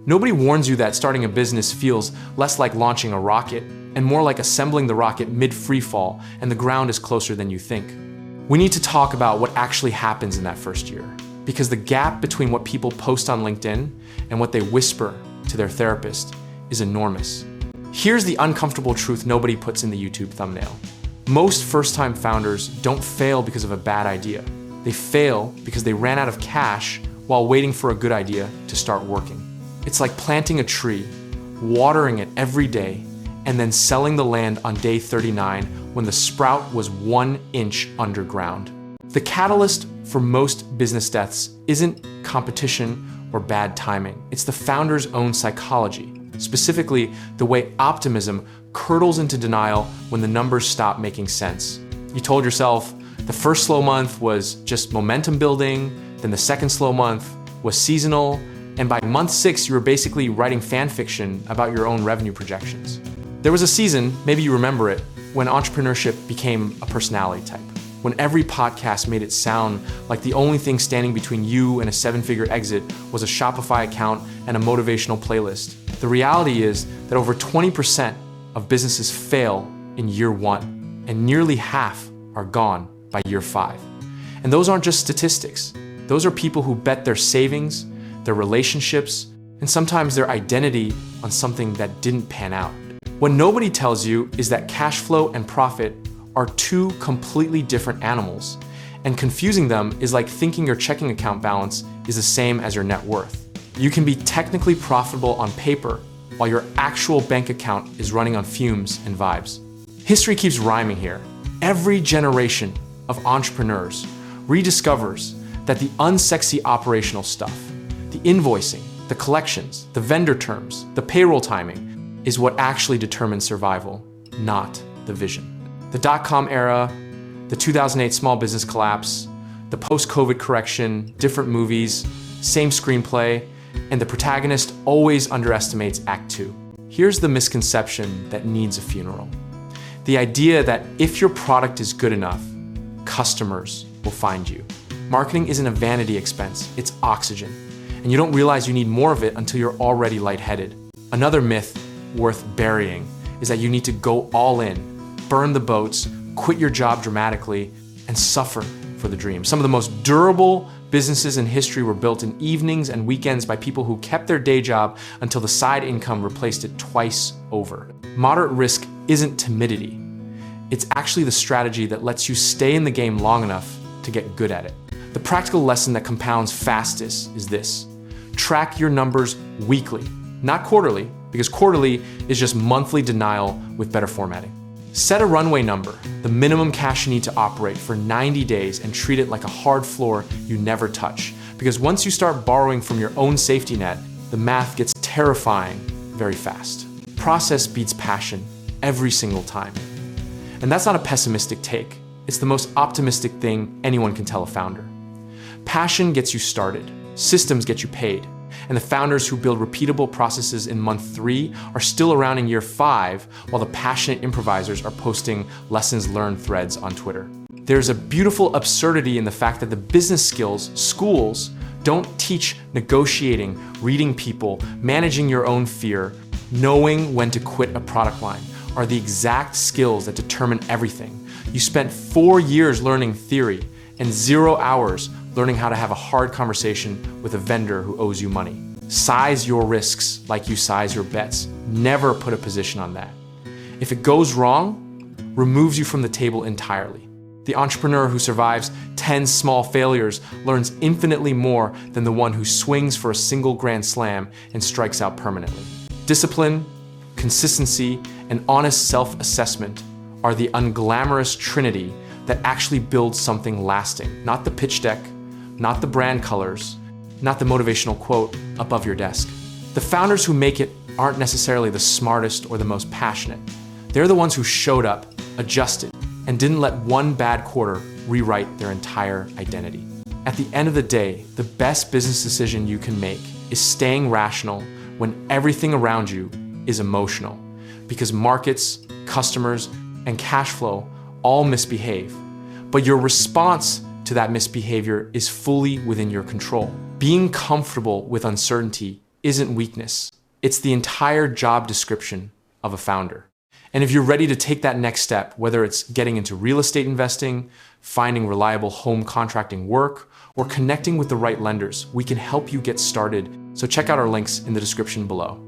Nobody warns you that starting a business feels less like launching a rocket and more like assembling the rocket mid-free fall, and the ground is closer than you think. We need to talk about what actually happens in that first year, because the gap between what people post on LinkedIn and what they whisper to their therapist is enormous. Here's the uncomfortable truth nobody puts in the YouTube thumbnail. Most first-time founders don't fail because of a bad idea. They fail because they ran out of cash while waiting for a good idea to start working. It's like planting a tree, watering it every day, and then selling the land on day 39 when the sprout was 1 inch underground. The catalyst for most business deaths isn't competition or bad timing. It's the founder's own psychology, specifically the way optimism curdles into denial when the numbers stop making sense. You told yourself the first slow month was just momentum building, then the second slow month was seasonal, and by month 6, you were basically writing fan fiction about your own revenue projections. There was a season, maybe you remember it, when entrepreneurship became a personality type, when every podcast made it sound like the only thing standing between you and a 7-figure exit was a Shopify account and a motivational playlist. The reality is that over 20% of businesses fail in year 1, and nearly half are gone by year 5. And those aren't just statistics. Those are people who bet their savings, their relationships, and sometimes their identity on something that didn't pan out. What nobody tells you is that cash flow and profit are two completely different animals, and confusing them is like thinking your checking account balance is the same as your net worth. You can be technically profitable on paper while your actual bank account is running on fumes and vibes. History keeps rhyming here. Every generation of entrepreneurs rediscovers that the unsexy operational stuff, the invoicing, the collections, the vendor terms, the payroll timing, is what actually determines survival, not the vision. The dot-com era, the 2008 small business collapse, the post-COVID correction, different movies, same screenplay, and the protagonist always underestimates Act 2. Here's the misconception that needs a funeral. The idea that if your product is good enough, customers will find you. Marketing isn't a vanity expense, it's oxygen. And you don't realize you need more of it until you're already lightheaded. Another myth worth burying is that you need to go all in, burn the boats, quit your job dramatically, and suffer for the dream. Some of the most durable businesses in history were built in evenings and weekends by people who kept their day job until the side income replaced it twice over. Moderate risk isn't timidity. It's actually the strategy that lets you stay in the game long enough to get good at it. The practical lesson that compounds fastest is this: track your numbers weekly, not quarterly, because quarterly is just monthly denial with better formatting. Set a runway number, the minimum cash you need to operate for 90 days, and treat it like a hard floor you never touch. Because once you start borrowing from your own safety net, the math gets terrifying very fast. Process beats passion every single time. And that's not a pessimistic take. It's the most optimistic thing anyone can tell a founder. Passion gets you started, systems get you paid, and the founders who build repeatable processes in month 3 are still around in year 5, while the passionate improvisers are posting lessons learned threads on Twitter. There's a beautiful absurdity in the fact that the business skills schools don't teach negotiating, reading people, managing your own fear, knowing when to quit a product line are the exact skills that determine everything. You spent 4 years learning theory and 0 hours learning how to have a hard conversation with a vendor who owes you money. Size your risks like you size your bets. Never put a position on that. If it goes wrong, removes you from the table entirely. The entrepreneur who survives 10 small failures learns infinitely more than the one who swings for a single grand slam and strikes out permanently. Discipline, consistency, and honest self-assessment are the unglamorous trinity that actually builds something lasting, not the pitch deck, not the brand colors, not the motivational quote above your desk. The founders who make it aren't necessarily the smartest or the most passionate. They're the ones who showed up, adjusted, and didn't let one bad quarter rewrite their entire identity. At the end of the day, the best business decision you can make is staying rational when everything around you is emotional, because markets, customers, and cash flow all misbehave, but your response to that misbehavior is fully within your control. Being comfortable with uncertainty isn't weakness. It's the entire job description of a founder. And if you're ready to take that next step, whether it's getting into real estate investing, finding reliable home contracting work, or connecting with the right lenders, we can help you get started. So check out our links in the description below.